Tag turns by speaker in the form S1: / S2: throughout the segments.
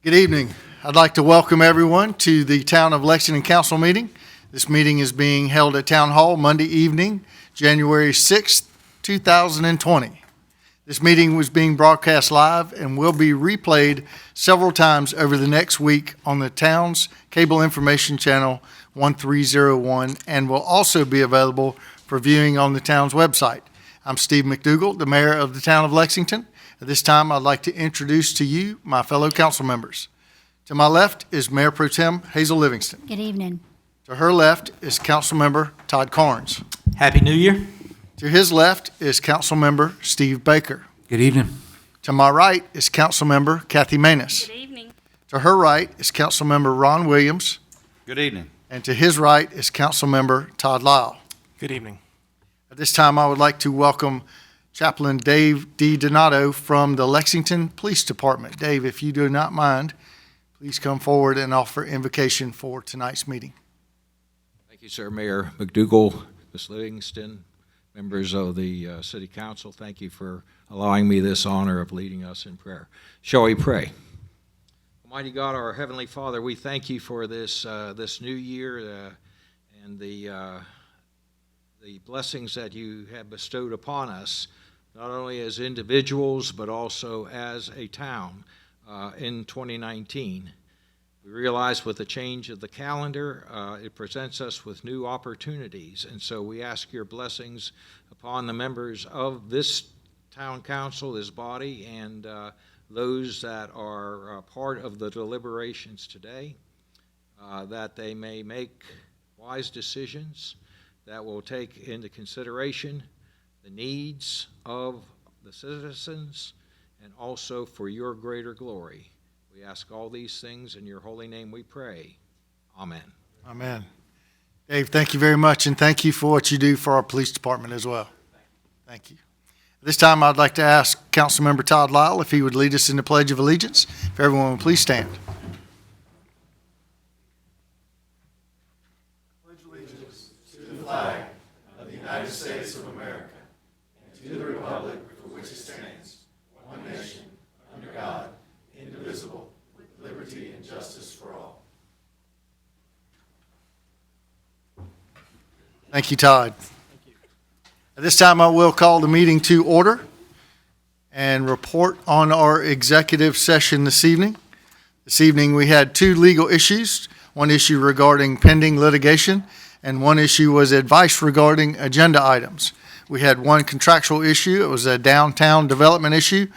S1: Good evening. I'd like to welcome everyone to the Town of Lexington Council meeting. This meeting is being held at Town Hall Monday evening, January 6th, 2020. This meeting was being broadcast live and will be replayed several times over the next week on the town's cable information channel 1301 and will also be available for viewing on the town's website. I'm Steve McDougall, the mayor of the Town of Lexington. At this time, I'd like to introduce to you my fellow council members. To my left is Mayor Pro Tem Hazel Livingston.
S2: Good evening.
S1: To her left is Council Member Todd Carnes.
S3: Happy New Year.
S1: To his left is Council Member Steve Baker.
S3: Good evening.
S1: To my right is Council Member Kathy Maness.
S4: Good evening.
S1: To her right is Council Member Ron Williams.
S5: Good evening.
S1: And to his right is Council Member Todd Lyle.
S6: Good evening.
S1: At this time, I would like to welcome Chaplain Dave D. Donato from the Lexington Police Department. Dave, if you do not mind, please come forward and offer invocation for tonight's meeting.
S5: Thank you, sir. Mayor McDougall, Ms. Livingston, members of the City Council, thank you for allowing me this honor of leading us in prayer. Shall we pray? Almighty God, our Heavenly Father, we thank you for this new year and the blessings that you have bestowed upon us, not only as individuals, but also as a town in 2019. We realize with the change of the calendar, it presents us with new opportunities, and so we ask your blessings upon the members of this town council, this body, and those that are part of the deliberations today, that they may make wise decisions that will take into consideration the needs of the citizens and also for your greater glory. We ask all these things in your holy name we pray. Amen.
S1: Amen. Dave, thank you very much, and thank you for what you do for our police department as well. Thank you. At this time, I'd like to ask Councilmember Todd Lyle if he would lead us in the Pledge of Allegiance. If everyone would please stand. Pledge allegiance to the flag of the United States of America and to the republic for which it stands, one nation, under God, indivisible, with liberty and justice for all. Thank you, Todd. At this time, I will call the meeting to order and report on our executive session this evening. This evening, we had two legal issues, one issue regarding pending litigation, and one issue was advice regarding agenda items. We had one contractual issue. It was a downtown development issue.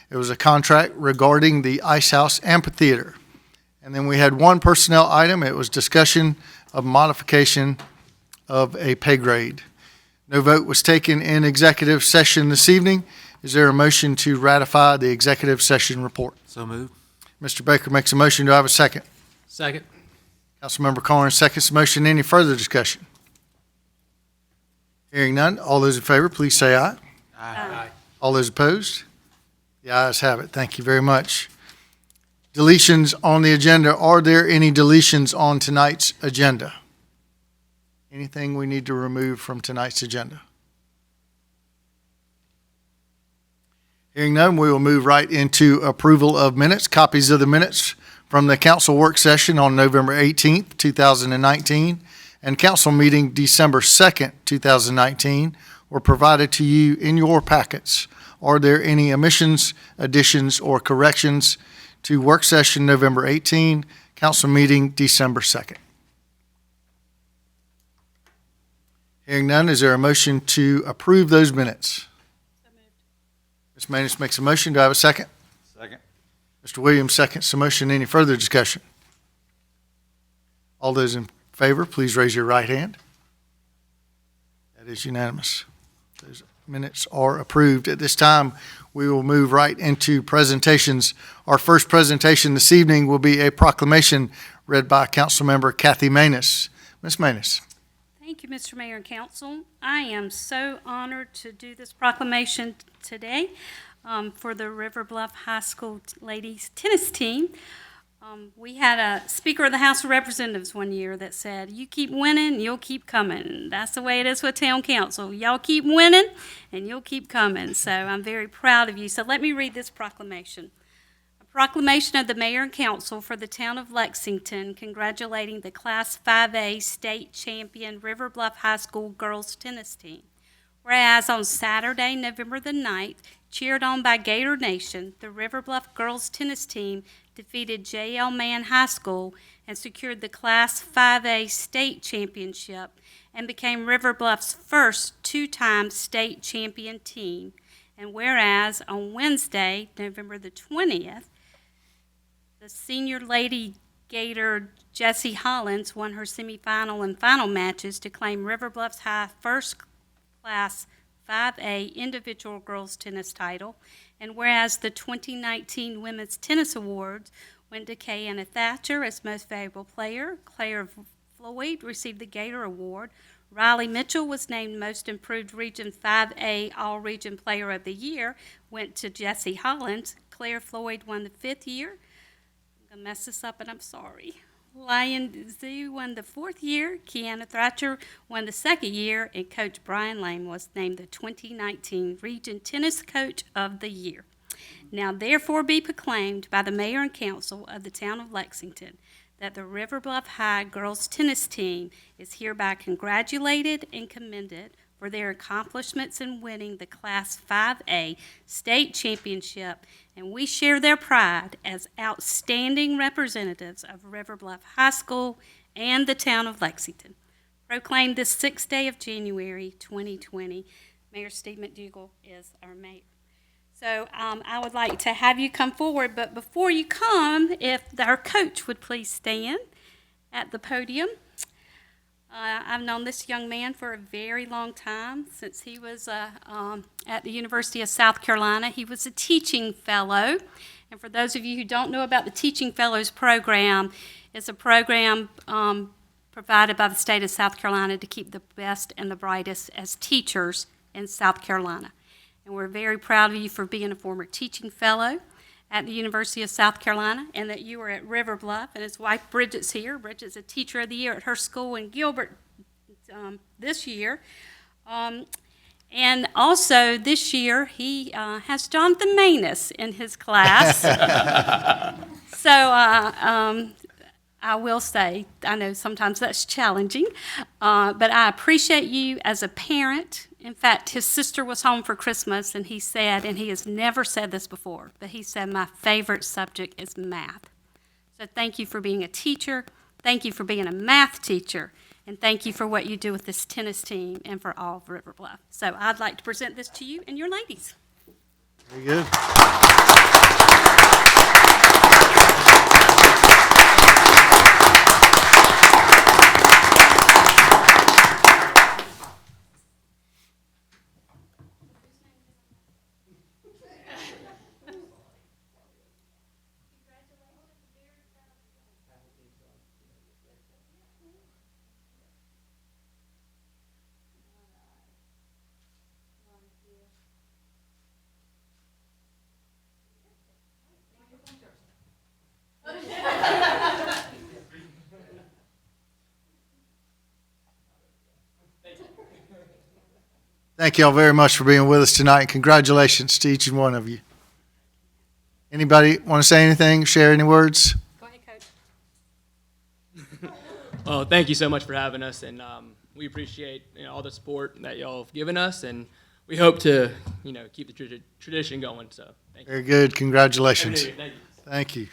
S1: It was a contract regarding the Ice House Amphitheater. And then we had one personnel item. It was discussion of modification of a pay grade. No vote was taken in executive session this evening. Is there a motion to ratify the executive session report?
S3: So moved.
S1: Mr. Baker makes a motion. Do I have a second?
S6: Second.
S1: Councilmember Carnes seconds the motion. Any further discussion? Hearing none. All those in favor, please say aye.
S6: Aye.
S1: All those opposed? The ayes have it. Thank you very much. Deletions on the agenda. Are there any deletions on tonight's agenda? Anything we need to remove from tonight's agenda? Hearing none, we will move right into approval of minutes. Copies of the minutes from the council work session on November 18th, 2019, and council meeting December 2nd, 2019, were provided to you in your packets. Are there any omissions, additions, or corrections to work session November 18, council meeting December 2nd? Hearing none, is there a motion to approve those minutes?
S4: So moved.
S1: Ms. Maness makes a motion. Do I have a second?
S5: Second.
S1: Mr. Williams seconds the motion. Any further discussion? All those in favor, please raise your right hand. That is unanimous. Those minutes are approved. At this time, we will move right into presentations. Our first presentation this evening will be a proclamation read by Councilmember Kathy Maness. Ms. Maness.
S4: Thank you, Mr. Mayor and Council. I am so honored to do this proclamation today for the River Bluff High School ladies tennis team. We had a Speaker of the House of Representatives one year that said, "You keep winning, you'll keep coming." That's the way it is with town council. Y'all keep winning, and you'll keep coming. So I'm very proud of you. So let me read this proclamation. Proclamation of the Mayor and Council for the Town of Lexington congratulating the Class 5A State Champion River Bluff High School Girls Tennis Team. Whereas on Saturday, November the 9th, cheered on by Gator Nation, the River Bluff Girls Tennis Team defeated J.L. Mann High School and secured the Class 5A State Championship and became River Bluff's first two-time state champion team. And whereas on Wednesday, November the 20th, the senior lady Gator Jessie Hollins won her semifinal and final matches to claim River Bluff's High first Class 5A individual girls tennis title. And whereas the 2019 Women's Tennis Awards went to Kayana Thatcher as Most Valuable Player, Claire Floyd received the Gator Award, Riley Mitchell was named Most Improved Region 5A All-Region Player of the Year, went to Jessie Hollins, Claire Floyd won the 5th year, I'm going to mess this up, and I'm sorry. Lion Zoo won the 4th year, Kiana Thatcher won the 2nd year, and Coach Brian Lane was named the 2019 Region Tennis Coach of the Year. Now therefore be proclaimed by the Mayor and Council of the Town of Lexington that the River Bluff High Girls Tennis Team is hereby congratulated and commended for their accomplishments in winning the Class 5A State Championship, and we share their pride as outstanding representatives of River Bluff High School and the Town of Lexington. Proclaimed this 6th day of January 2020. Mayor Steve McDougall is our mayor. So I would like to have you come forward, but before you come, if our coach would please stand at the podium. I've known this young man for a very long time, since he was at the University of South Carolina. He was a teaching fellow. And for those of you who don't know about the Teaching Fellows Program, it's a program provided by the state of South Carolina to keep the best and the brightest as teachers in South Carolina. And we're very proud of you for being a former teaching fellow at the University of South Carolina, and that you were at River Bluff, and his wife Bridget's here. Bridget's a teacher of the year at her school in Gilbert this year. And also this year he has Jonathan Manus in his class. So I will say, I know sometimes that's challenging, but I appreciate you as a parent. In fact, his sister was home for Christmas, and he said, and he has never said this before, but he said, my favorite subject is math. So thank you for being a teacher, thank you for being a math teacher, and thank you for what you do with this tennis team and for all of River Bluff. So I'd like to present this to you and your ladies.
S1: Very good. Thank you all very much for being with us tonight. Congratulations to each and one of you. Anybody want to say anything, share any words?
S4: Go ahead, Coach.
S2: Well, thank you so much for having us, and we appreciate all the support that y'all have given us, and we hope to keep the tradition going. So thank you.
S1: Very good. Congratulations.
S2: Happy New Year.
S1: Thank you.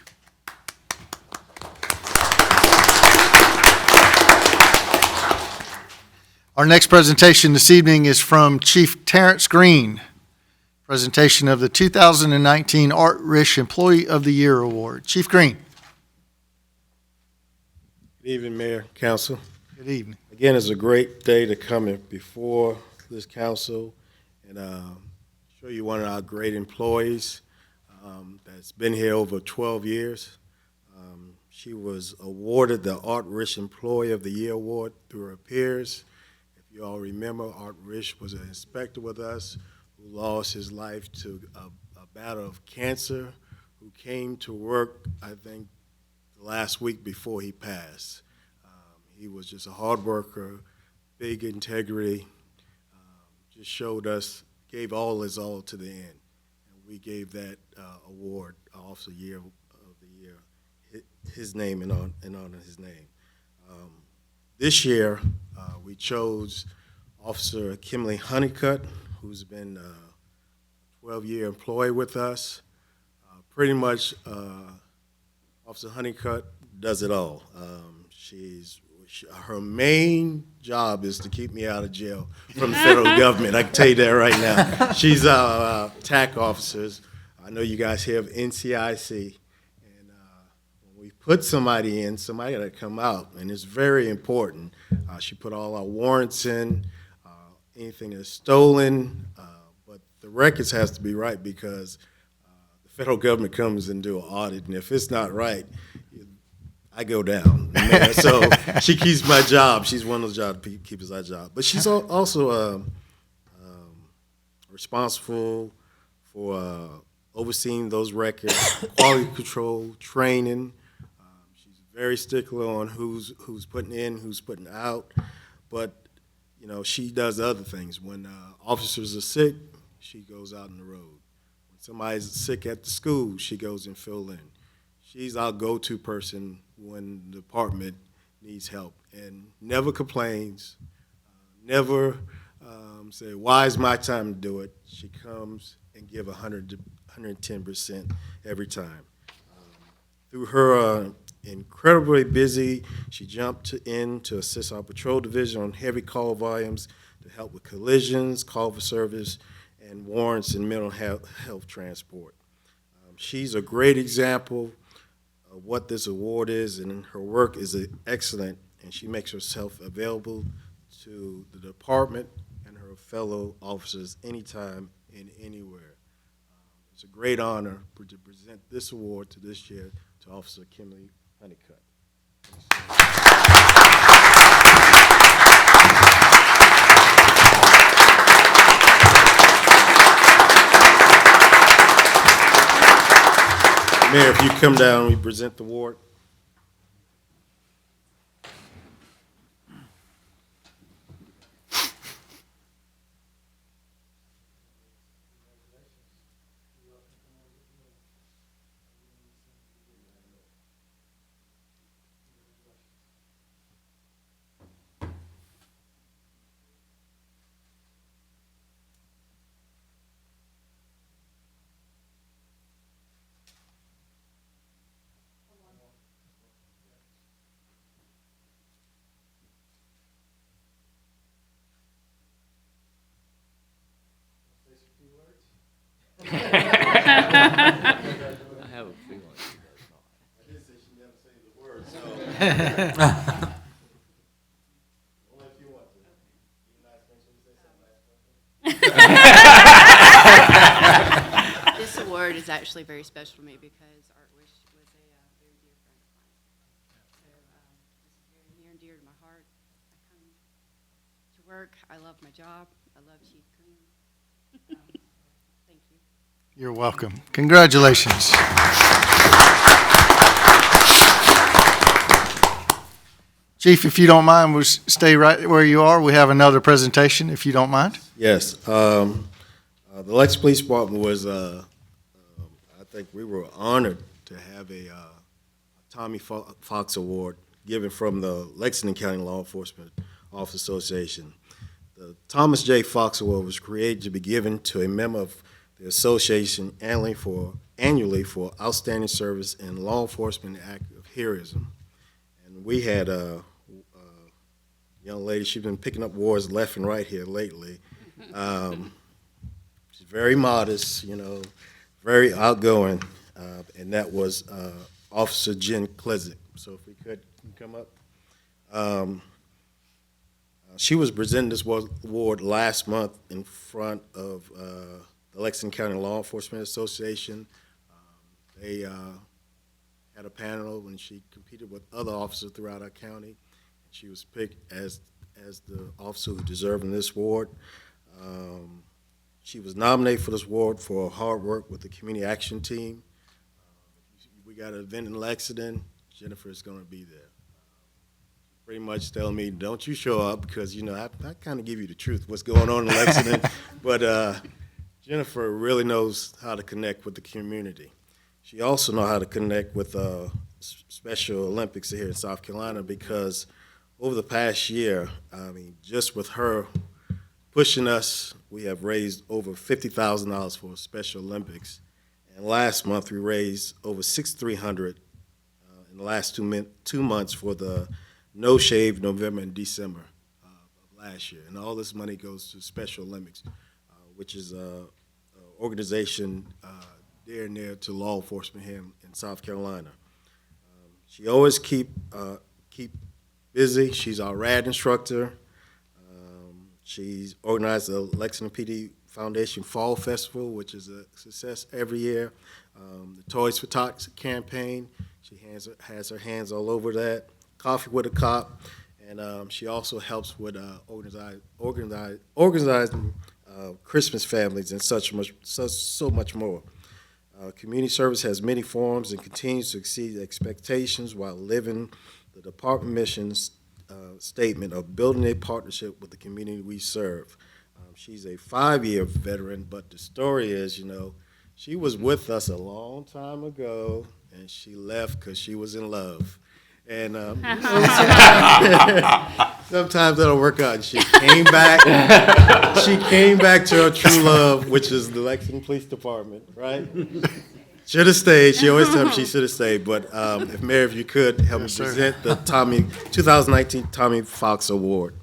S1: Our next presentation this evening is from Chief Terrence Green. Presentation of the 2019 Art Risch Employee of the Year Award. Chief Green.
S3: Good evening, Mayor, Council.
S1: Good evening.
S3: Again, it's a great day to come before this council and show you one of our great employees that's been here over 12 years. She was awarded the Art Risch Employee of the Year Award through her peers. If you all remember, Art Risch was an inspector with us who lost his life to a battle of cancer, who came to work, I think, the last week before he passed. He was just a hard worker, big integrity, just showed us, gave all his all to the end. And we gave that award, Officer Year of the Year, his name and honor his name. This year, we chose Officer Kimberly Honeycutt, who's been a 12-year employee with us. Pretty much, Officer Honeycutt does it all. Her main job is to keep me out of jail from the federal government. I can tell you that right now. She's our TAC officers. I know you guys have NCIC. And when we put somebody in, somebody got to come out, and it's very important. She put all our warrants in, anything that's stolen, but the records has to be right because the federal government comes and do an audit, and if it's not right, I go down. So she keeps my job. She's one of those jobs that keeps our job. But she's also responsible for overseeing those records, quality control, training. She's very stickler on who's putting in, who's putting out. But, you know, she does other things. When officers are sick, she goes out on the road. When somebody's sick at the school, she goes and fill in. She's our go-to person when the department needs help and never complains, never say, why is my time to do it? She comes and give 110% every time. Through her incredibly busy, she jumped in to assist our patrol division on heavy call volumes to help with collisions, call for service, and warrants and mental health transport. She's a great example of what this award is, and her work is excellent, and she makes herself available to the department and her fellow officers anytime and anywhere. It's a great honor to present this award to this year to Officer Kimberly Honeycutt. Mayor, if you come down, we present the award.
S5: I have a feeling she does not.
S3: I did say she never say the word, so. Only if you want to. You nice, make sure you say something nice.
S7: This award is actually very special to me because Art Wish was a very dear friend of mine. So this is very near and dear to my heart. I come to work. I love my job. I love Chief Coon. Thank you.
S1: You're welcome. Congratulations. Chief, if you don't mind, we'll stay right where you are. We have another presentation, if you don't mind.
S3: Yes. The Lexington Police Department was, I think we were honored to have a Tommy Fox Award given from the Lexington County Law Enforcement Officers Association. The Thomas J. Fox Award was created to be given to a member of the association annually for outstanding service in law enforcement and act of heroism. And we had a young lady, she's been picking up awards left and right here lately. She's very modest, you know, very outgoing, and that was Officer Jen Klesick. So if we could come up. She was presented this award last month in front of the Lexington County Law Enforcement Association. They had a panel when she competed with other officers throughout our county. She was picked as the officer who deserved this award. She was nominated for this award for her hard work with the community action team. We got an event in Lexington. Jennifer is going to be there. Pretty much telling me, don't you show up because, you know, I kind of give you the truth, what's going on in Lexington. But Jennifer really knows how to connect with the community. She also knows how to connect with Special Olympics here in South Carolina, because over the past year, I mean, just with her pushing us, we have raised over $50,000 for Special Olympics. And last month, we raised over $6,300 in the last 2 months for the No Shave November and December of last year. And all this money goes to Special Olympics, which is an organization dear and near to law enforcement here in South Carolina. She always keep busy. She's our RAD instructor. She's organized the Lexington PD Foundation Fall Festival, which is a success every year. The Toys for Tots campaign, she has her hands all over that. Coffee with a Cop, and she also helps with organizing Christmas families and so much more. Community service has many forms and continues to exceed expectations while living the department mission's statement of building a partnership with the community we serve. She's a 5-year veteran, but the story is, she was with us a long time ago, and she left because she was in love. And sometimes that'll work out. And she came back. She came back to her true love, which is the Lexington Police Department, right? Should have stayed. She always tells me she should have stayed. But if Mayor, if you could help me present the 2019 Tommy Fox Award.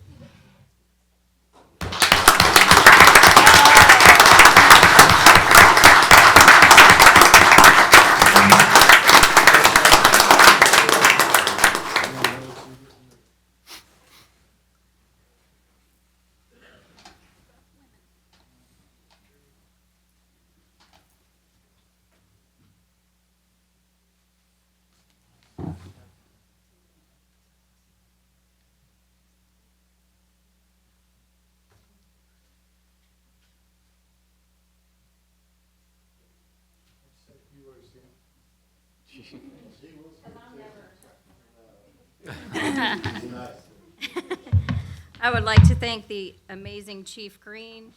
S8: I would like to thank the amazing Chief Green.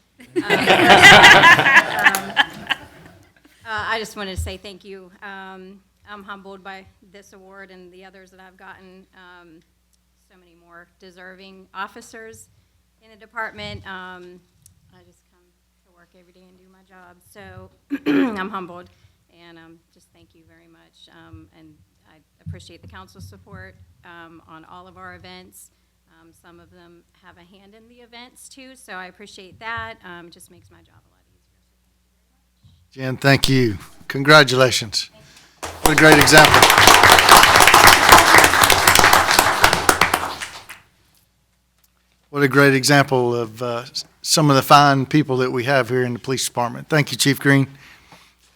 S8: I just wanted to say thank you. I'm humbled by this award and the others that I've gotten. So many more deserving officers in the department. I just come to work every day and do my job. So I'm humbled, and just thank you very much. And I appreciate the council's support on all of our events. Some of them have a hand in the events too, so I appreciate that. It just makes my job a lot easier. So
S1: Jen, thank you. Congratulations. What a great example. What a great example of some of the fine people that we have here in the police department. Thank you, Chief Green.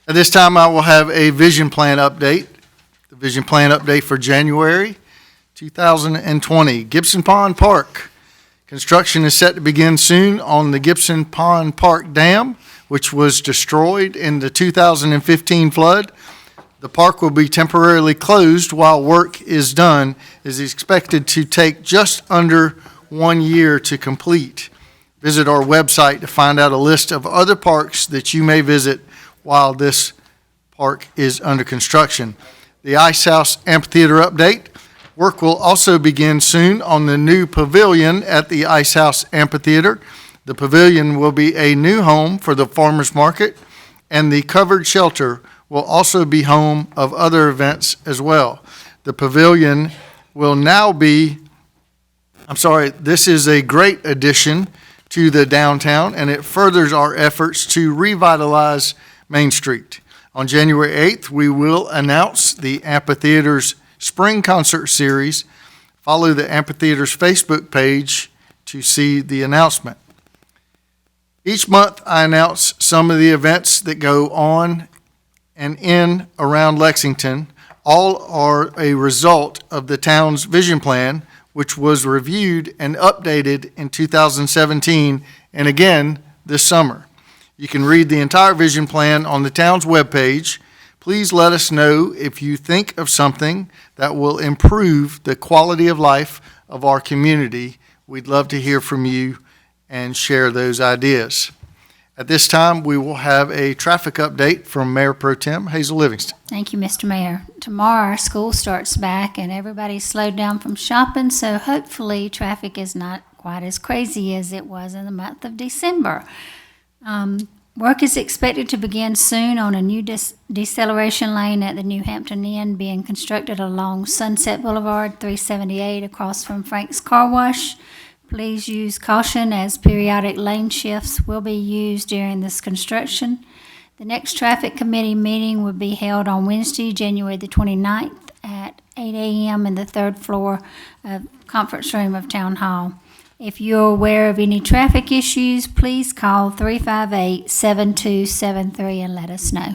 S1: At this time, I will have a vision plan update. The vision plan update for January 2020. Gibson Pond Park. Construction is set to begin soon on the Gibson Pond Park Dam, which was destroyed in the 2015 flood. The park will be temporarily closed while work is done. It is expected to take just under 1 year to complete. Visit our website to find out a list of other parks that you may visit while this park is under construction. The Ice House Amphitheater update. Work will also begin soon on the new pavilion at the Ice House Amphitheater. The pavilion will be a new home for the farmers market, and the covered shelter will also be home of other events as well. The pavilion will now be, this is a great addition to the downtown, and it furthers our efforts to revitalize Main Street. On January 8th, we will announce the amphitheater's Spring Concert Series. Follow the amphitheater's Facebook page to see the announcement. Each month, I announce some of the events that go on and in around Lexington. All are a result of the town's vision plan, which was reviewed and updated in 2017 and again this summer. You can read the entire vision plan on the town's webpage. Please let us know if you think of something that will improve the quality of life of our community. We'd love to hear from you and share those ideas. At this time, we will have a traffic update from Mayor Pro Tem Hazel Livingston.
S9: Thank you, Mr. Mayor. Tomorrow, our school starts back and everybody's slowed down from shopping, so hopefully traffic is not quite as crazy as it was in the month of December. Work is expected to begin soon on a new deceleration lane at the New Hampton Inn being constructed along Sunset Boulevard, 378 across from Frank's Car Wash. Please use caution as periodic lane shifts will be used during this construction. The next traffic committee meeting will be held on Wednesday, January the 29th at 8 a.m. in the third floor conference room of Town Hall. If you're aware of any traffic issues, please call 358-7273 and let us know.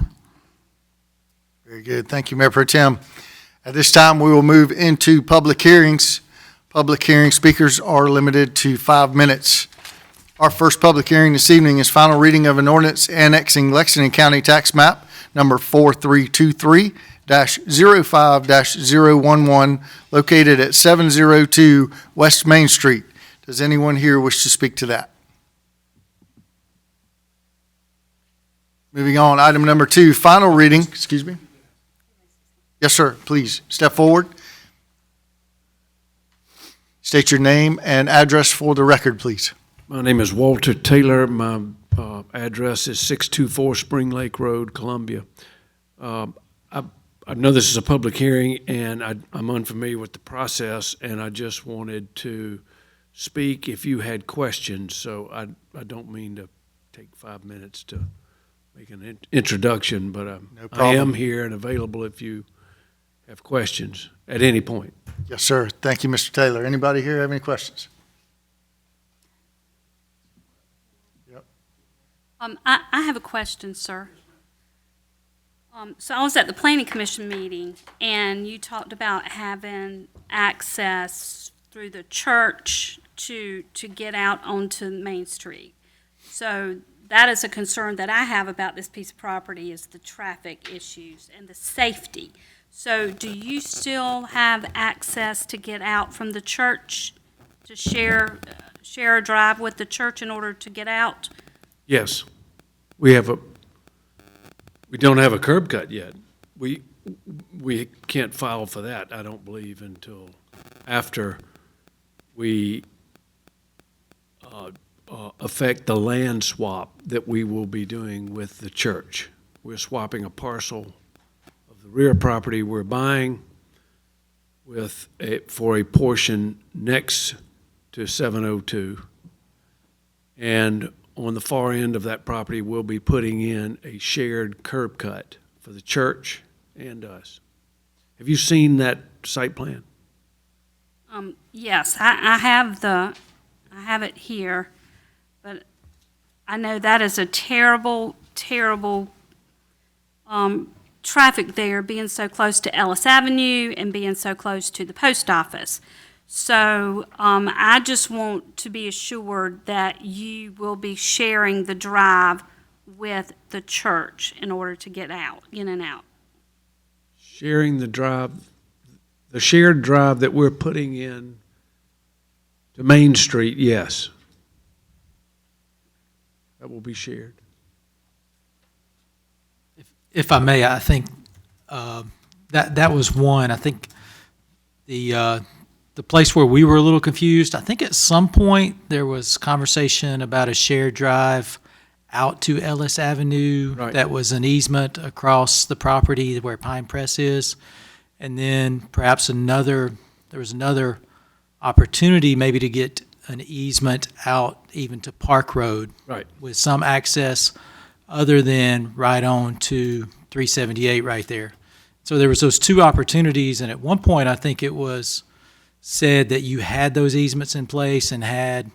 S1: Very good. Thank you, Mayor Pro Tem. At this time, we will move into public hearings. Public hearing speakers are limited to 5 minutes. Our first public hearing this evening is final reading of an ordinance annexing Lexington County Tax Map number 4323-05-011 located at 702 West Main Street. Does anyone here wish to speak to that? Moving on, item number 2, final reading, excuse me. Yes, sir, please step forward. State your name and address for the record, please.
S10: My name is Walter Taylor. My address is 624 Spring Lake Road, Columbia. I know this is a public hearing, and I'm unfamiliar with the process, and I just wanted to speak if you had questions. So I don't mean to take 5 minutes to make an introduction, but
S1: No
S10: I
S1: problem.
S10: am here and available if you have questions at any point.
S1: Yes, sir. Thank you, Mr. Taylor. Anybody here have any questions?
S4: I have a question, sir. So I was at the Planning Commission meeting, and you talked about having access through the church to get out onto Main Street. So that is a concern that I have about this piece of property is the traffic issues and the safety. So do you still have access to get out from the church to share a drive with the church in order to get out?
S10: Yes, we don't have a curb cut yet. We can't file for that, I don't believe, until after we affect the land swap that we will be doing with the church. We're swapping a parcel of the rear property we're buying for a portion next to 702. And on the far end of that property, we'll be putting in a shared curb cut for the church and us. Have you seen that site plan?
S4: Yes, I have it here, but I know that is a terrible, terrible traffic there, being so close to Ellis Avenue and being so close to the post office. So I just want to be assured that you will be sharing the drive with the church in order to get out, in and out.
S10: Sharing the drive, the shared drive that we're putting in to Main Street, yes. That will be shared.
S6: If I may, I think that was one. I think the place where we were a little confused, I think at some point there was conversation about a shared drive out to Ellis Avenue.
S10: Right.
S6: That was an easement across the property where Pine Press is. And then perhaps there was another opportunity maybe to get an easement out even to Park Road.
S10: Right.
S6: With some access other than right on to 378 right there. So there was those two opportunities, and at one point I think it was said that you had those easements in place and had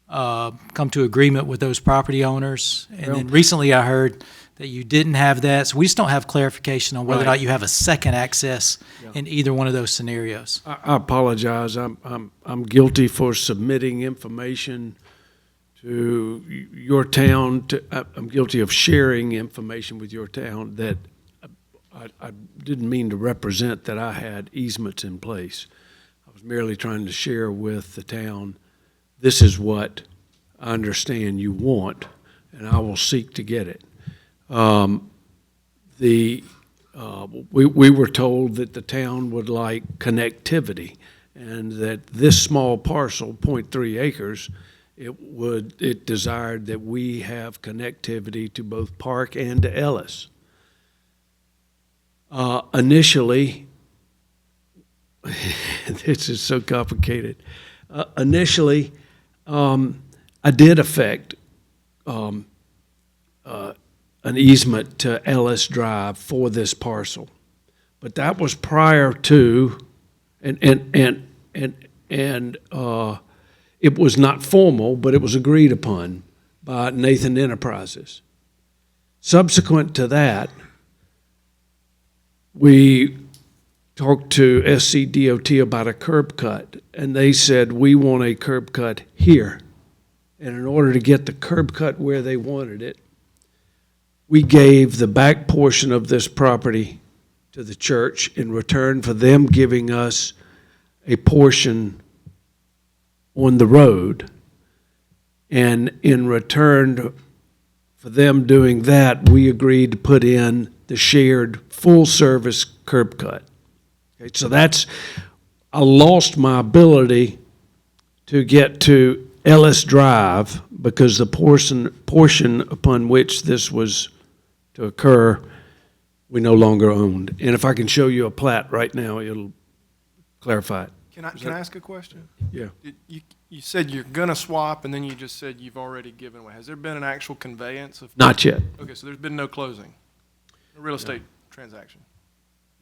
S6: come to agreement with those property owners. And then recently I heard that you didn't have that. So we just don't have clarification on whether or not you have a second access in either one of those scenarios.
S10: I apologize. I'm guilty for submitting information to your town. I'm guilty of sharing information with your town that I didn't mean to represent that I had easements in place. I was merely trying to share with the town, this is what I understand you want, and I will seek to get it. We were told that the town would like connectivity, and that this small parcel, 0.3 acres, it desired that we have connectivity to both Park and to Ellis. Initially, this is so complicated. Initially, I did affect an easement to Ellis Drive for this parcel, but that was prior to, and it was not formal, but it was agreed upon by Nathan Enterprises. Subsequent to that, we talked to SCDOT about a curb cut, and they said, we want a curb cut here. And in order to get the curb cut where they wanted it, we gave the back portion of this property to the church in return for them giving us a portion on the road. And in return for them doing that, we agreed to put in the shared full-service curb cut. Okay, so I lost my ability to get to Ellis Drive because the portion upon which this was to occur, we no longer owned. And if I can show you a plat right now, it'll clarify it.
S11: Can I ask a question?
S10: Yeah.
S11: You said you're gonna swap, and then you just said you've already given away. Has there been an actual conveyance of?
S10: Not yet.
S11: Okay, so there's been no closing, no real estate transaction.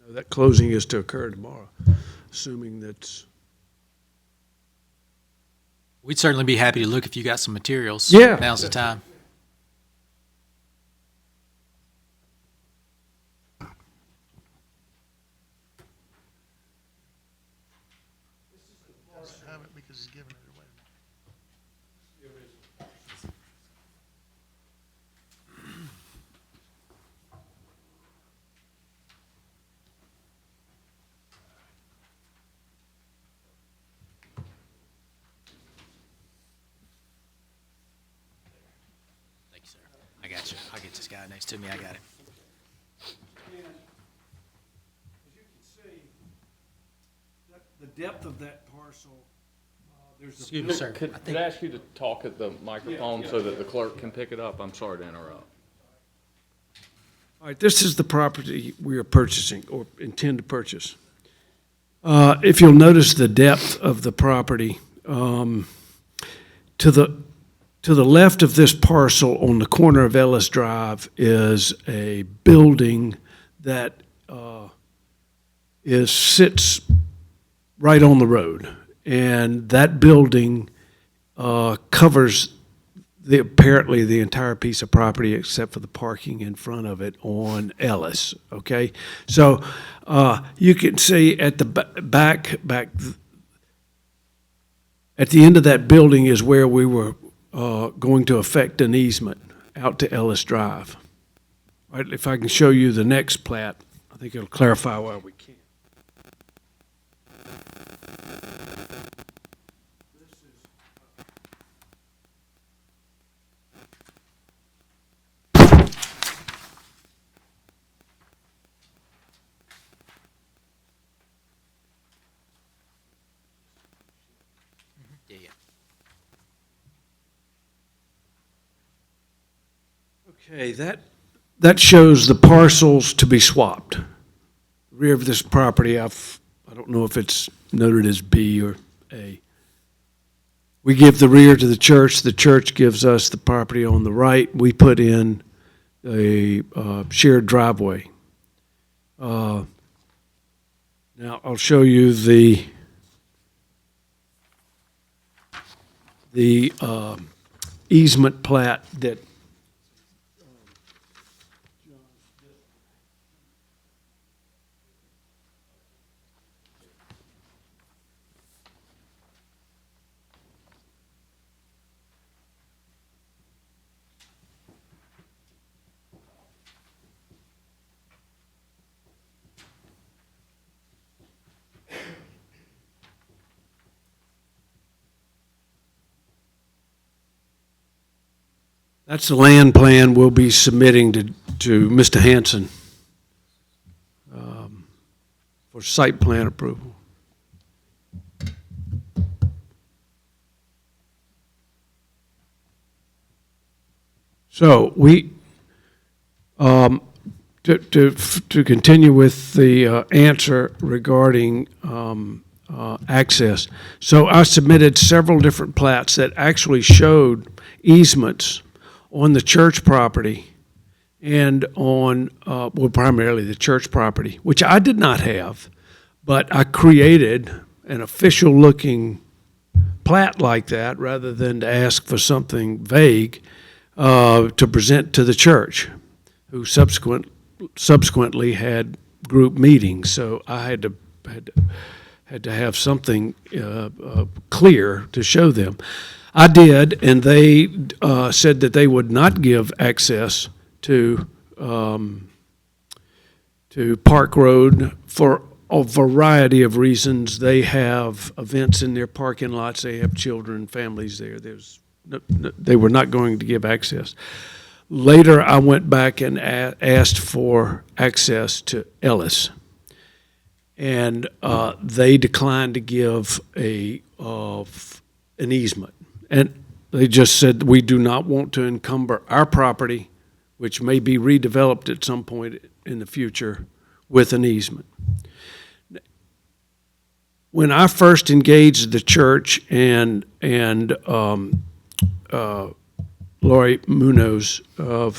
S10: No, that closing is to occur tomorrow, assuming that's.
S6: We'd certainly be happy to look if you got some materials.
S10: Yeah.
S6: Now's the time.
S1: Have it because he's giving it away.
S6: Thank you, sir. I got you. I'll get this guy next to me. I got it.
S10: As you can see, the depth of that parcel, there's
S6: Excuse me, sir.
S12: Could I ask you to talk at the microphone so that the clerk can pick it up? I'm sorry to interrupt.
S10: All right, this is the property we are purchasing or intend to purchase. If you'll notice the depth of the property, to the left of this parcel on the corner of Ellis Drive is a building that sits right on the road. And that building covers apparently the entire piece of property except for the parking in front of it on Ellis, okay? So you can see at the back at the end of that building is where we were going to effect an easement out to Ellis Drive. All right, if I can show you the next plat, I think it'll clarify why we can't.
S6: Yeah, yeah.
S10: Okay, that shows the parcels to be swapped. Rear of this property, I don't know if it's noted as B or A. We give the rear to the church gives us the property on the right. We put in a shared driveway. Now, I'll show you the easement plat that That's the land plan we'll be submitting to Mr. Hanson for site plan approval. So to continue with the answer regarding access. So I submitted several different plats that actually showed easements on the church property and on, well, primarily the church property, which I did not have, but I created an official-looking plat like that rather than to ask for something vague to present to the church, who subsequently had group meetings. So I had to have something clear to show them. I did, and they said that they would not give access to Park Road for a variety of reasons. They have events in their parking lots. They have children, families there. They were not going to give access. Later, I went back and asked for access to Ellis, and they declined to give an easement. And they just said, we do not want to encumber our property, which may be redeveloped at some point in the future, with an easement. When I first engaged the church and Lori Munoz that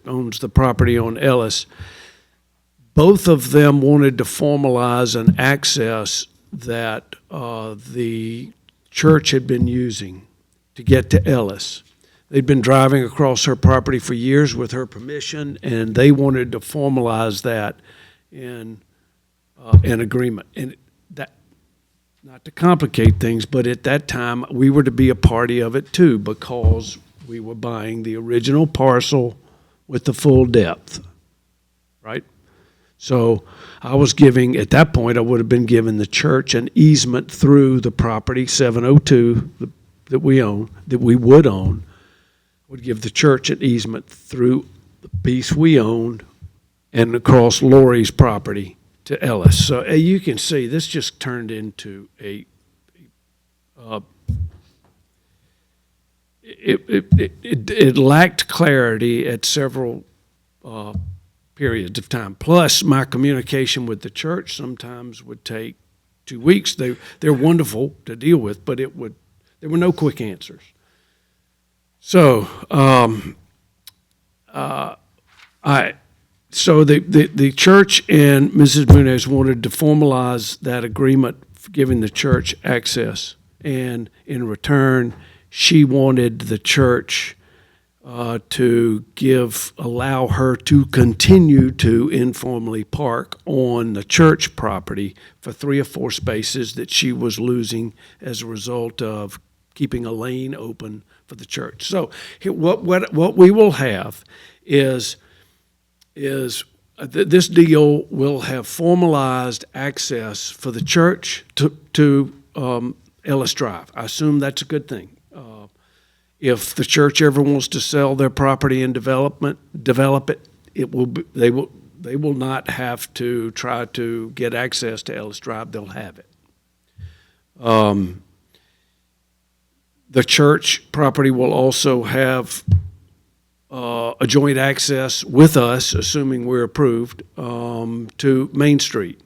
S10: owns the property on Ellis, both of them wanted to formalize an access that the church had been using to get to Ellis. They'd been driving across her property for years with her permission, and they wanted to formalize that in an agreement. And that, not to complicate things, but at that time, we were to be a party of it too, because we were buying the original parcel with the full depth, right? So I was giving, at that point, I would have been giving the church an easement through the property, 702, that we own, that we would own, would give the church an easement through the piece we owned and across Lori's property to Ellis. So you can see this just turned into it lacked clarity at several periods of time. Plus, my communication with the church sometimes would take 2 weeks. They're wonderful to deal with, but there were no quick answers. So So the church and Mrs. Munez wanted to formalize that agreement for giving the church access. And in return, she wanted the church to allow her to continue to informally park on the church property for 3 or 4 spaces that she was losing as a result of keeping a lane open for the church. So what we will have is this deal will have formalized access for the church to Ellis Drive. I assume that's a good thing. If the church ever wants to sell their property and develop it, they will not have to try to get access to Ellis Drive. They'll have it. The church property will also have a joint access with us, assuming we're approved, to Main Street.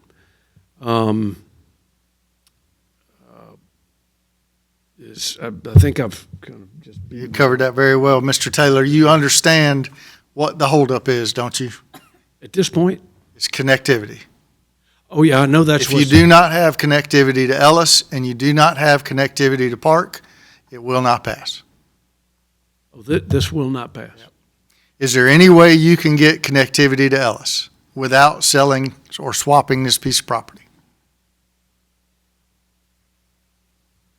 S10: I think I've kind of just...
S1: You covered that very well. Mr. Taylor, you understand what the holdup is, don't you?
S10: At this point?
S1: It's connectivity.
S10: Oh, yeah, I know that's
S1: If you do not have connectivity to Ellis and you do not have connectivity to Park, it will not pass.
S10: Oh, this will not pass.
S1: Yep. Is there any way you can get connectivity to Ellis without selling or swapping this piece of property?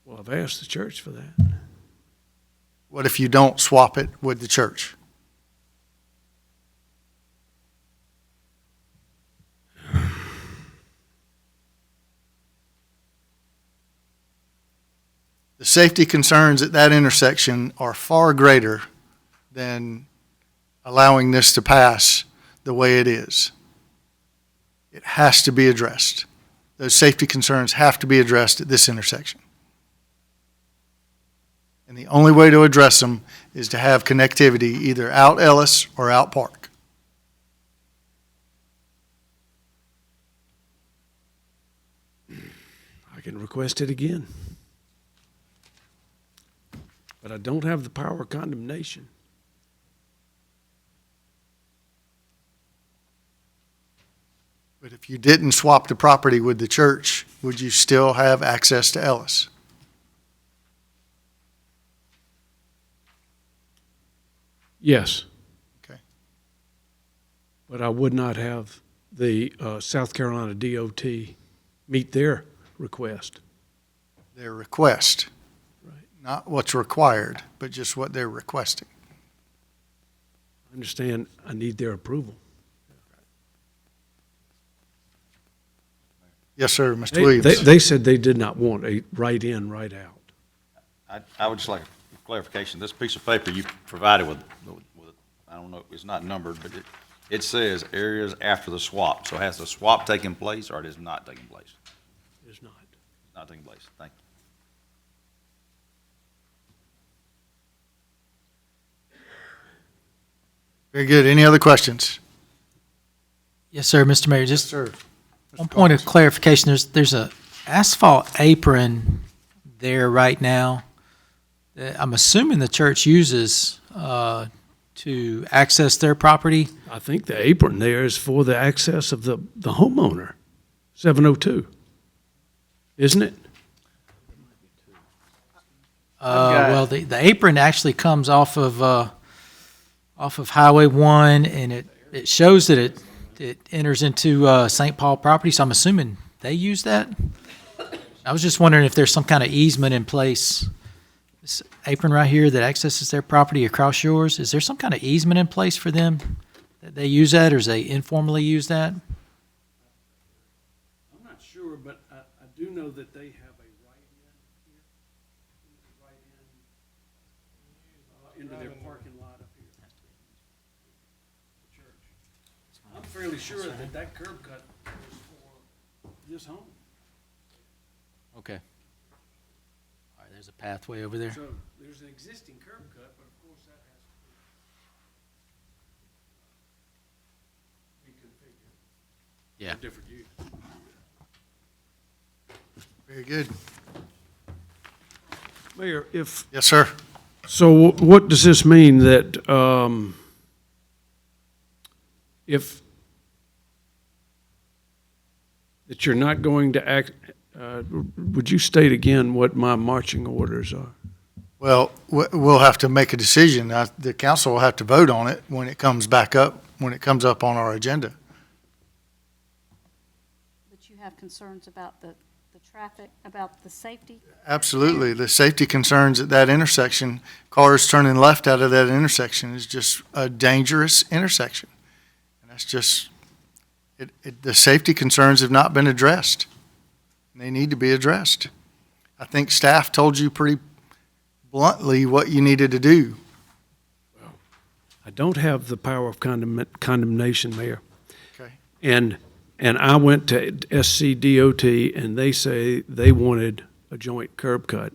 S10: Well, I've asked the church for that.
S1: What if you don't swap it with the church? The safety concerns at that intersection are far greater than allowing this to pass the way it is. It has to be addressed. Those safety concerns have to be addressed at this intersection. And the only way to address them is to have connectivity either out Ellis or out Park.
S10: I can request it again. But I don't have the power of condemnation.
S1: But if you didn't swap the property with the church, would you still have access to Ellis?
S10: Yes.
S1: Okay.
S10: But I would not have the South Carolina DOT meet their request.
S1: Their request.
S10: Right.
S1: Not what's required, but just what they're requesting.
S10: I understand I need their approval.
S1: Yes, sir, Mr. Williams.
S10: They said they did not want a right in, right out.
S13: I would just like a clarification. This piece of paper you provided with, I don't know, it's not numbered, but it says areas after the swap. So has the swap taken place or it is not taking place?
S10: It is not.
S13: It's not taking place. Thank you.
S1: Very good. Any other questions?
S6: Yes, sir, Mr. Mayor, just
S1: Sir.
S6: one point of clarification, there's a asphalt apron there right now that I'm assuming the church uses to access their property.
S10: I think the apron there is for the access of the homeowner, 702, isn't it?
S6: Well, the apron actually comes off of Highway 1, and it shows that it enters into St. Paul property, so I'm assuming they use that. I was just wondering if there's some kind of easement in place. This apron right here that accesses their property across yours, is there some kind of easement in place for them that they use that, or do they informally use that?
S10: I'm not sure, but I do know that they have a right-in into their parking lot up here. The church. I'm fairly sure that curb cut is for this home.
S6: Okay. All right, there's a pathway over there.
S10: So there's an existing curb cut, but of course that has to be configured.
S6: Yeah.
S10: For different use.
S1: Very good.
S10: Mayor, if,
S1: Yes, sir.
S10: so what does this mean that, that you're not going to act, would you state again what my marching orders are?
S1: Well, we'll have to make a decision. The council will have to vote on it when it comes back up, when it comes up on our agenda.
S4: But you have concerns about the traffic, about the safety?
S1: Absolutely. The safety concerns at that intersection, cars turning left out of that intersection is just a dangerous intersection. And that's just, the safety concerns have not been addressed. They need to be addressed. I think staff told you pretty bluntly what you needed to do.
S10: I don't have the power of condemnation, Mayor.
S1: Okay.
S10: And I went to SCDOT, and they say they wanted a joint curb cut.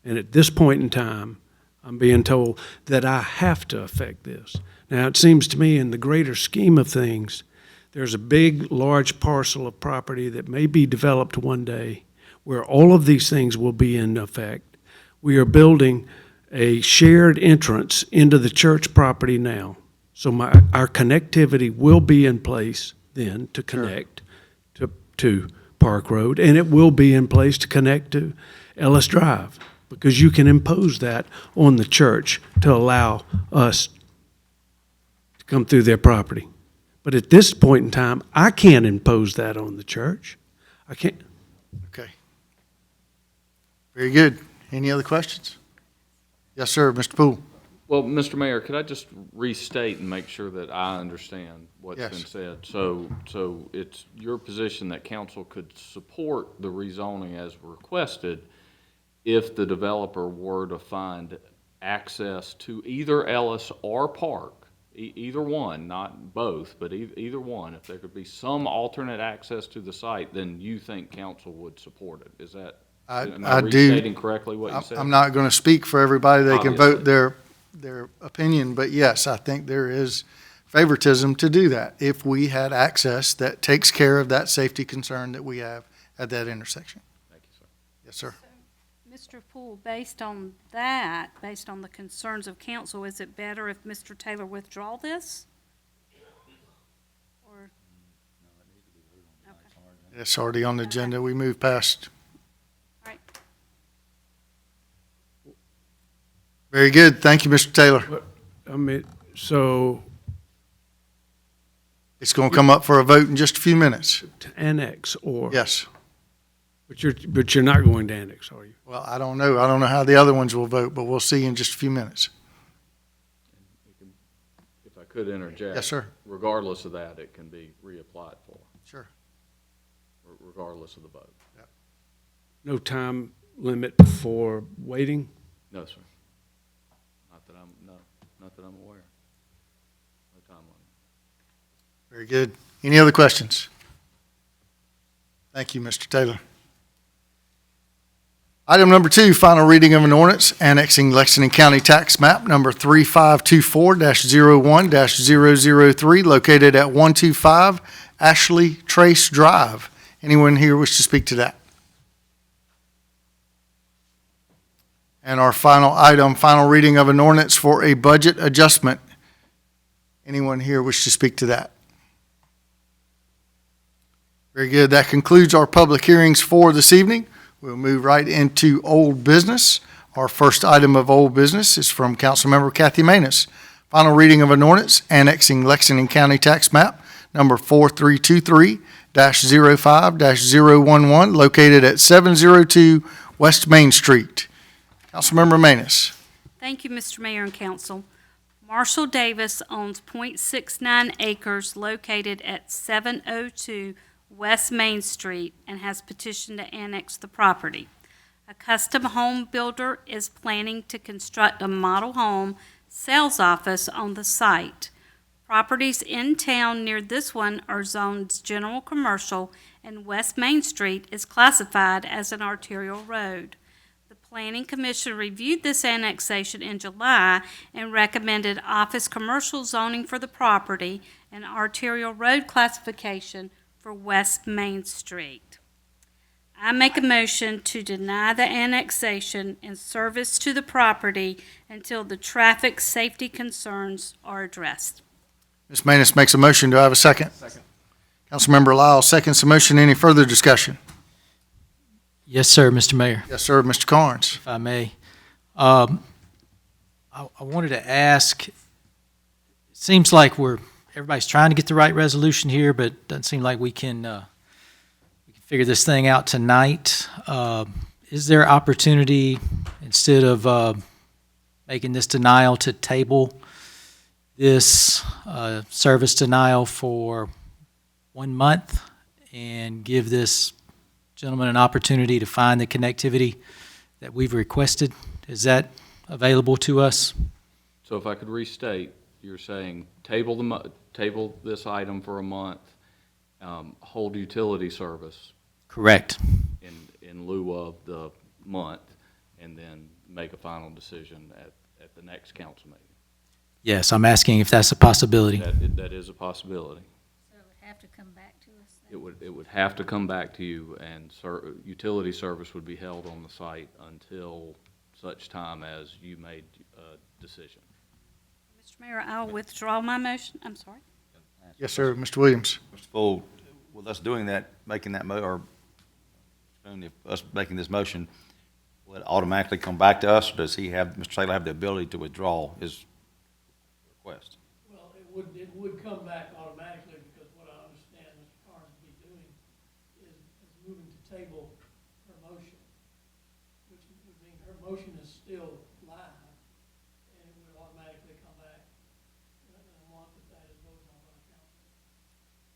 S10: And at this point in time, I'm being told that I have to affect this. Now, it seems to me in the greater scheme of things, there's a big, large parcel of property that may be developed one day where all of these things will be in effect. We are building a shared entrance into the church property now. So our connectivity will be in place then to connect to Park Road, and it will be in place to connect to Ellis Drive, because you can impose that on the church to allow us to come through their property. But at this point in time, I can't impose that on the church. I can't.
S1: Okay. Very good. Any other questions? Yes, sir, Mr. Poole.
S12: Well, Mr. Mayor, could I just restate and make sure that I understand what's
S1: Yes.
S12: been said? So it's your position that council could support the rezoning as requested, if the developer were to find access to either Ellis or Park, either one, not both, but either one, if there could be some alternate access to the site, then you think council would support it. Is that, am I
S1: I do.
S12: restating correctly what you said?
S1: I'm not going to speak for everybody. They can vote
S12: Obviously.
S1: their opinion, but yes, I think there is favoritism to do that if we had access that takes care of that safety concern that we have at that intersection.
S12: Thank you, sir.
S1: Yes, sir.
S4: Mr. Poole, based on that, based on the concerns of council, is it better if Mr. Taylor withdraw this? Or, okay,
S1: It's already on the agenda. We move past.
S4: all right.
S1: Very good. Thank you, Mr. Taylor.
S10: I mean, so
S1: It's going to come up for a vote in just a few minutes.
S10: to annex or?
S1: Yes.
S10: But you're not going to annex, are you?
S1: Well, I don't know. I don't know how the other ones will vote, but we'll see in just a few minutes.
S12: If I could interject.
S1: Yes, sir.
S12: Regardless of that, it can be reapplied for,
S1: Sure.
S12: regardless of the vote.
S10: No time limit for waiting?
S12: No, sir. Not that I'm aware. No time limit.
S1: Very good. Any other questions? Thank you, Mr. Taylor. Item number 2, final reading of an ordinance annexing Lexington County Tax Map number 3524-01-003 located at 125 Ashley Trace Drive. Anyone here wish to speak to that? And our final item, final reading of an ordinance for a budget adjustment. Anyone here wish to speak to that? Very good. That concludes our public hearings for this evening. We'll move right into old business. Our first item of old business is from Councilmember Kathy Maness. Final reading of an ordinance annexing Lexington County Tax Map number 4323-05-011 located at 702 West Main Street. Councilmember Maness.
S4: Thank you, Mr. Mayor and Council. Marshall Davis owns .69 acres located at 702 West Main Street and has petitioned to annex the property. A custom home builder is planning to construct a model home sales office on the site. Properties in town near this one are zoned general commercial, and West Main Street is classified as an arterial road. The Planning Commission reviewed this annexation in July and recommended office commercial zoning for the property and arterial road classification for West Main Street. I make a motion to deny the annexation and service to the property until the traffic safety concerns are addressed.
S1: Ms. Maness makes a motion. Do I have a second? Second. Councilmember Lyle seconds the motion. Any further discussion?
S6: Yes, sir, Mr. Mayor,
S1: Yes, sir. Mr. Carnes.
S6: if I may. I wanted to ask, it seems like everybody's trying to get the right resolution here, but it doesn't seem like we can figure this thing out tonight. Is there opportunity, instead of making this denial, to table this service denial for 1 month and give this gentleman an opportunity to find the connectivity that we've requested? Is that available to us?
S12: So if I could restate, you're saying table this item for a month, hold utility service
S6: Correct.
S12: in lieu of the month, and then make a final decision at the next council meeting.
S6: Yes, I'm asking if that's a possibility.
S12: That is a possibility.
S9: So it would have to come back to us then?
S12: It would have to come back to you, and utility service would be held on the site until such time as you made a decision.
S4: Mr. Mayor, I'll withdraw my motion. I'm sorry.
S1: Yes, sir. Mr. Williams.
S13: Mr. Poole, with us doing that, making that or only us making this motion, will it automatically come back to us, or does Mr. Taylor have the ability to withdraw his request?
S14: Well, it would come back automatically, because what I understand Mr. Carnes to be doing is moving to table her motion, which would mean her motion is still live, and it would automatically come back in a month if that is voted on by the council.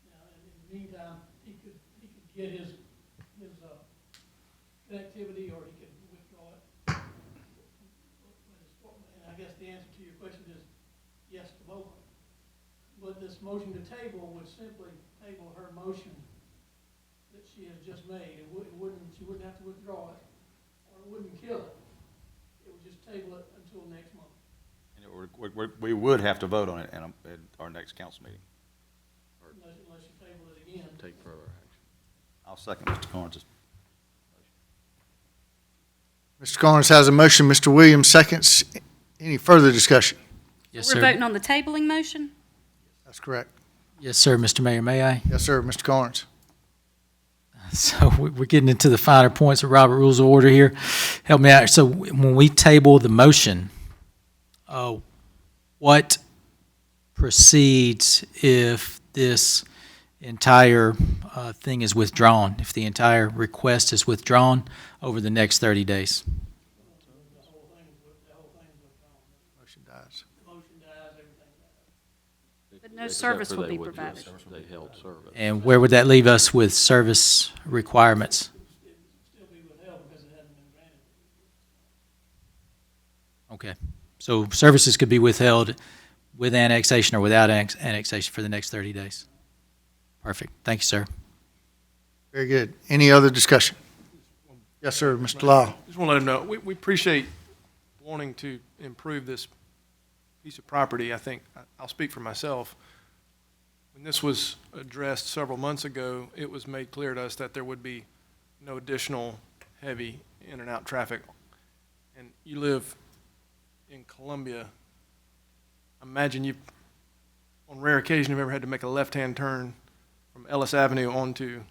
S14: Now, in the meantime, he could get his connectivity, or he could withdraw it but this motion to table would simply table her motion that she has just made. She wouldn't have to withdraw it, or it wouldn't kill it. It would just table it until next month.
S13: And we would have to vote on it at our next council meeting.
S14: Unless you table it again.
S12: Take further action.
S13: I'll second Mr. Carnes'
S1: Mr. Carnes has a motion, Mr. Williams seconds. Any further discussion?
S6: Yes,
S4: We're
S6: sir.
S4: voting on the tabling motion?
S1: That's correct.
S6: Yes, sir, Mr. Mayor, may I?
S1: Yes, sir, Mr. Carnes.
S6: So we're getting into the finer points of Robert Rules of Order here. Help me out. So when we table the motion, what proceeds if this entire thing is withdrawn, if the entire request is withdrawn over the next 30 days?
S14: The whole thing's withdrawn.
S1: Motion dies.
S14: The motion dies, everything dies.
S4: But no
S12: Except
S4: service
S12: for
S4: will
S12: they
S4: be
S12: withdrew-
S4: provided.
S12: They held service.
S6: And where would that leave us with service requirements?
S14: It'd still be withheld because it hasn't been granted.
S6: Okay. So services could be withheld with annexation or without annexation for the next 30 days. Perfect. Thank you, sir.
S1: Very good. Any other discussion? Yes, sir, Mr. Lyle.
S11: Just want to let them know, we appreciate wanting to improve this piece of property. I think, I'll speak for myself. When this was addressed several months ago, it was made clear to us that there would be no additional heavy in and out traffic. And you live in Columbia, imagine you, on rare occasion, have ever had to make a left-hand turn from Ellis Avenue onto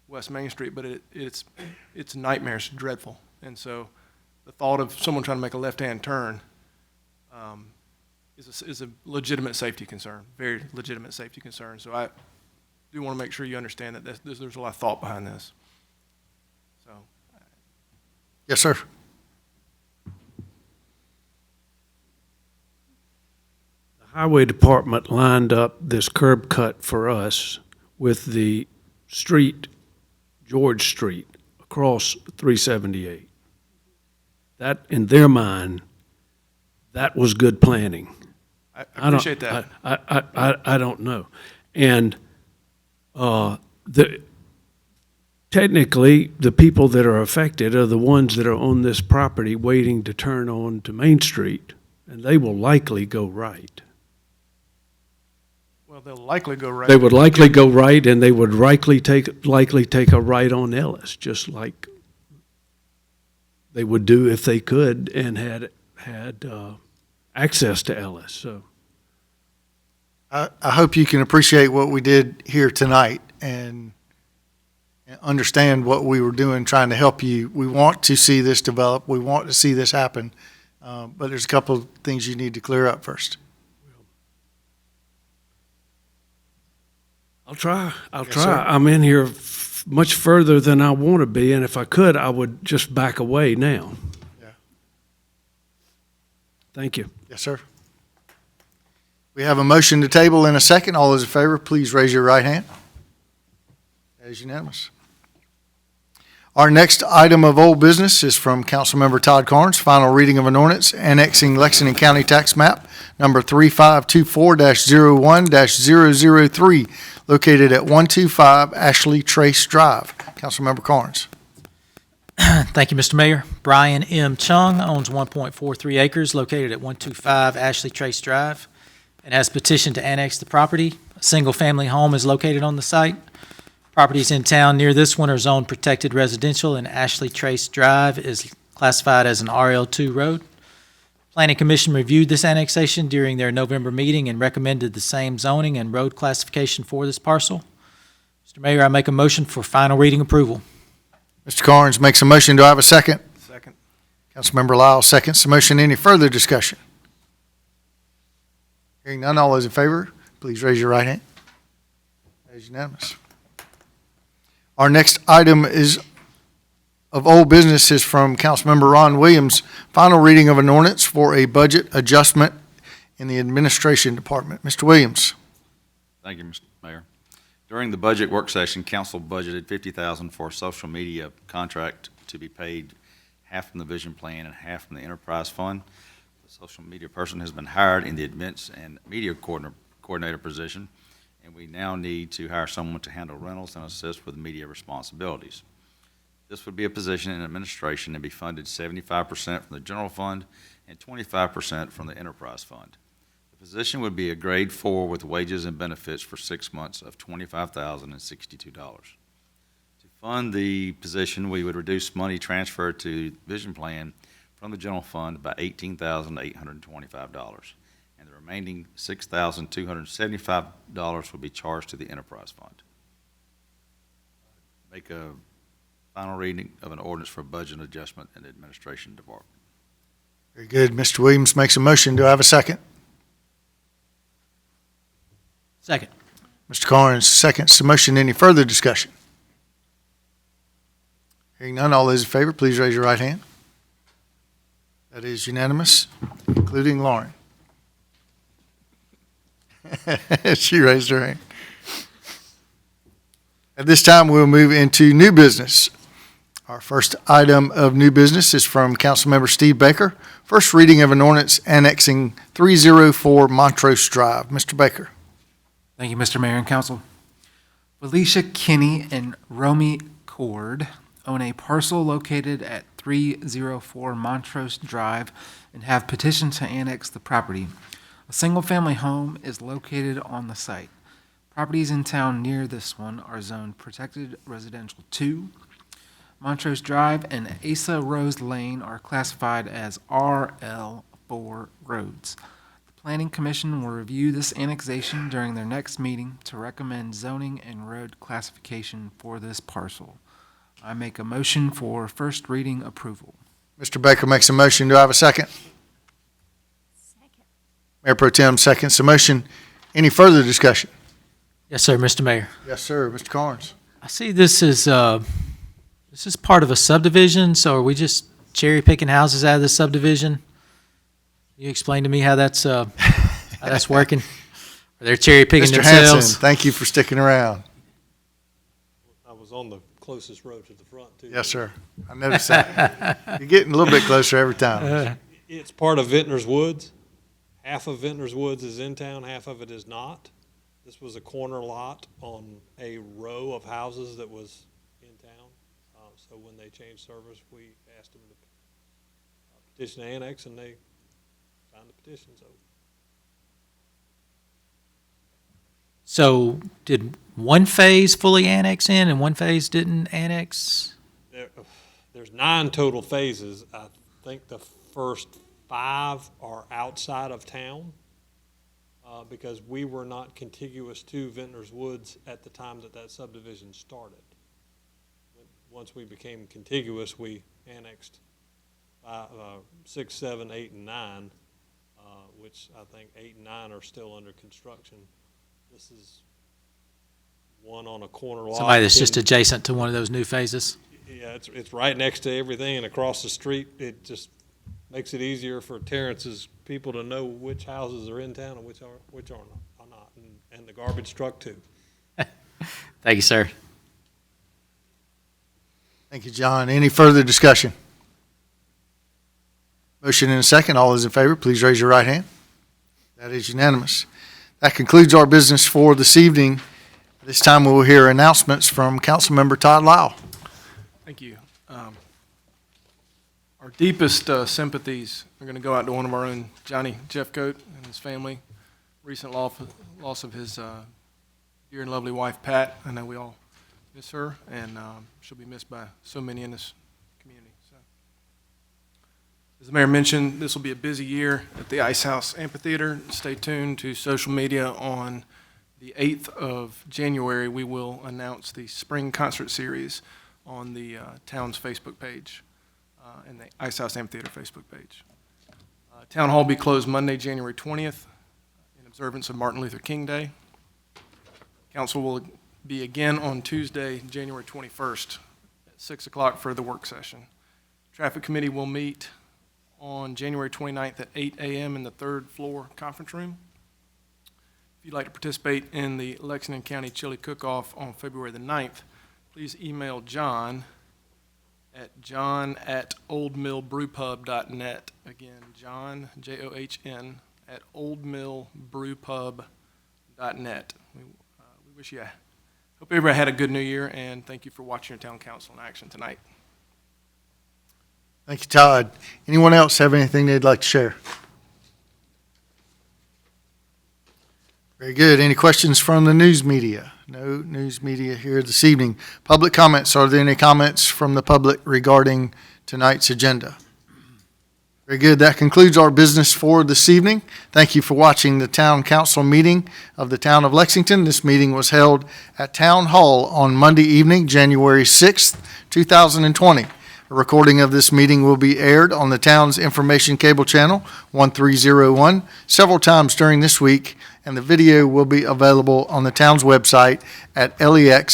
S11: West Main Street, but it's nightmarish, dreadful. And so the thought of someone trying to make a left-hand turn is a legitimate safety concern, very legitimate safety concern. So I do want to make sure you understand that there's a lot of thought behind this. So,
S1: Yes, sir.
S10: The Highway Department lined up this curb cut for us with the street, George Street, across 378. That, in their mind, that was good planning.
S11: I appreciate that.
S10: I don't know. And technically, the people that are affected are the ones that are on this property waiting to turn on to Main Street, and they will likely go right.
S11: Well, they'll likely go right.
S10: They would likely go right, and they would likely take a right on Ellis, just like they would do if they could and had access to Ellis. So
S1: I hope you can appreciate what we did here tonight and understand what we were doing, trying to help you. We want to see this develop. We want to see this happen. But there's a couple of things you need to clear up first.
S10: I'll try.
S1: Yes,
S10: try.
S1: sir.
S10: I'm in here much further than I want to be, and if I could, I would just back away now.
S1: Yeah.
S10: Thank you.
S1: Yes, sir. We have a motion to table in a second. All those in favor, please raise your right hand. That is unanimous. Our next item of old business is from Councilmember Todd Carnes, final reading of an ordinance annexing Lexington County Tax Map number 3524-01-003, located at 125 Ashley Trace Drive. Councilmember Carnes.
S6: Thank you, Mr. Mayor. Brian M. Chung owns 1.43 acres located at 125 Ashley Trace Drive and has petitioned to annex the property. A single-family home is located on the site. Properties in town near this one are zone protected residential, and Ashley Trace Drive is classified as an RL2 road. Planning Commission reviewed this annexation during their November meeting and recommended the same zoning and road classification for this parcel. Mr. Mayor, I make a motion for final reading approval.
S1: Mr. Carnes makes a motion. Do I have a second?
S11: Second.
S1: Councilmember Lyle seconds the motion. Any further discussion? Hearing none, all those in favor, please raise your right hand. That is unanimous. Our next item is of old business is from Councilmember Ron Williams, final reading of an ordinance for a budget adjustment in the Administration Department. Mr. Williams.
S13: Thank you, Mr. Mayor. During the budget work session, council budgeted $50,000 for a social media contract to be paid half from the vision plan and half from the enterprise fund. The social media person has been hired, and the events and media coordinator position, and we now need to hire someone to handle rentals and assist with media responsibilities. This would be a position in administration and be funded 75% from the general fund and 25% from the enterprise fund. The position would be a grade 4 with wages and benefits for 6 months of $25,062. To fund the position, we would reduce money transferred to vision plan from the general fund by $18,825, and the remaining $6,275 would be charged to the enterprise fund. Make a final reading of an ordinance for budget adjustment in the administration department.
S1: Very good. Mr. Williams makes a motion. Do I have a second?
S6: Second.
S1: Mr. Carnes, seconds the motion. Any further discussion? Hearing none, all those in favor, please raise your right hand. That is unanimous, including Lauren. She raised her hand. At this time, we'll move into new business. Our first item of new business is from Councilmember Steve Baker. First reading of an ordinance annexing 304 Montrose Drive. Mr. Baker.
S15: Thank you, Mr. Mayor and Council. Felicia Kinney and Romy Cord own a parcel located at 304 Montrose Drive and have petitioned to annex the property. A single-family home is located on the site. Properties in town near this one are zoned Protected Residential 2. Montrose Drive and Asa Rose Lane are classified as RL4 roads. The Planning Commission will review this annexation during their next meeting to recommend zoning and road classification for this parcel. I make a motion for first reading approval.
S1: Mr. Baker makes a motion. Do I have a second?
S9: Second.
S1: Mayor Pro Tem seconds the motion. Any further discussion?
S6: Yes, sir, Mr. Mayor.
S1: Yes, sir. Mr. Carnes.
S6: I see this is part of a subdivision, so are we just cherry picking houses out of the subdivision? You explain to me how that's working? Or they're cherry picking
S1: Mr.
S6: themselves?
S1: Hanson, thank you for sticking around.
S16: I was on the closest row to the front, too.
S1: Yes, sir. I noticed that. You're getting a little bit closer every time.
S16: It's part of Vintner's Woods. Half of Vintner's Woods is in town, half of it is not. This was a corner lot on a row of houses that was in town. So when they changed servers, we asked them to petition to annex, and they signed the petition.
S6: So did one phase fully annex in and one phase didn't annex?
S16: There's 9 total phases. I think the first 5 are outside of town because we were not contiguous to Vintner's Woods at the time that subdivision started. Once we became contiguous, we annexed 6, 7, 8, and 9, which I think 8 and 9 are still under construction. This is one on a corner lot.
S6: Somebody that's just adjacent to one of those new phases?
S16: Yeah, it's right next to everything and across the street. It just makes it easier for Terrence's people to know which houses are in town and which are not, and the garbage truck too.
S6: Thank you, sir.
S1: Thank you, John. Any further discussion? Motion and a second. All those in favor, please raise your right hand. That is unanimous. That concludes our business for this evening. This time we will hear announcements from Councilmember Todd Lyle.
S11: Thank you. Our deepest sympathies are going to go out to one of our own, Johnny Jeffcoat, and his family. Recent loss of his dear and lovely wife, Pat. I know we all miss her, and she'll be missed by so many in this community. So, as the mayor mentioned, this will be a busy year at the Ice House Amphitheater. Stay tuned to social media. On the 8th of January, we will announce the spring concert series on the town's Facebook page and the Ice House Amphitheater Facebook page. Town Hall will be closed Monday, January 20th, in observance of Martin Luther King Day. Council will be again on Tuesday, January 21st at 6 o'clock for the work session. Traffic Committee will meet on January 29th at 8 a.m. in the 3rd floor conference room. If you'd like to participate in the Lexington County Chili Cook-Off on February the 9th, please email John at john@oldmillbrewpub.net. Again, John, John, at oldmillbrewpub.net. We wish you, hope everybody had a good new year, and thank you for watching your town council in action tonight.
S1: Thank you, Todd. Anyone else have anything they'd like to share? Very good. Any questions from the news media? No news media here this evening. Public comments. Are there any comments from the public regarding tonight's agenda? Very good. That concludes our business for this evening. Thank you for watching the Town Council meeting of the Town of Lexington. This meeting was held at Town Hall on Monday evening, January 6th, 2020. A recording of this meeting will be aired on the town's information cable channel 1301 several times during this week, and the video will be available on the town's website at lexsc.com.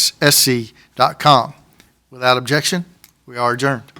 S1: Without objection, we are adjourned.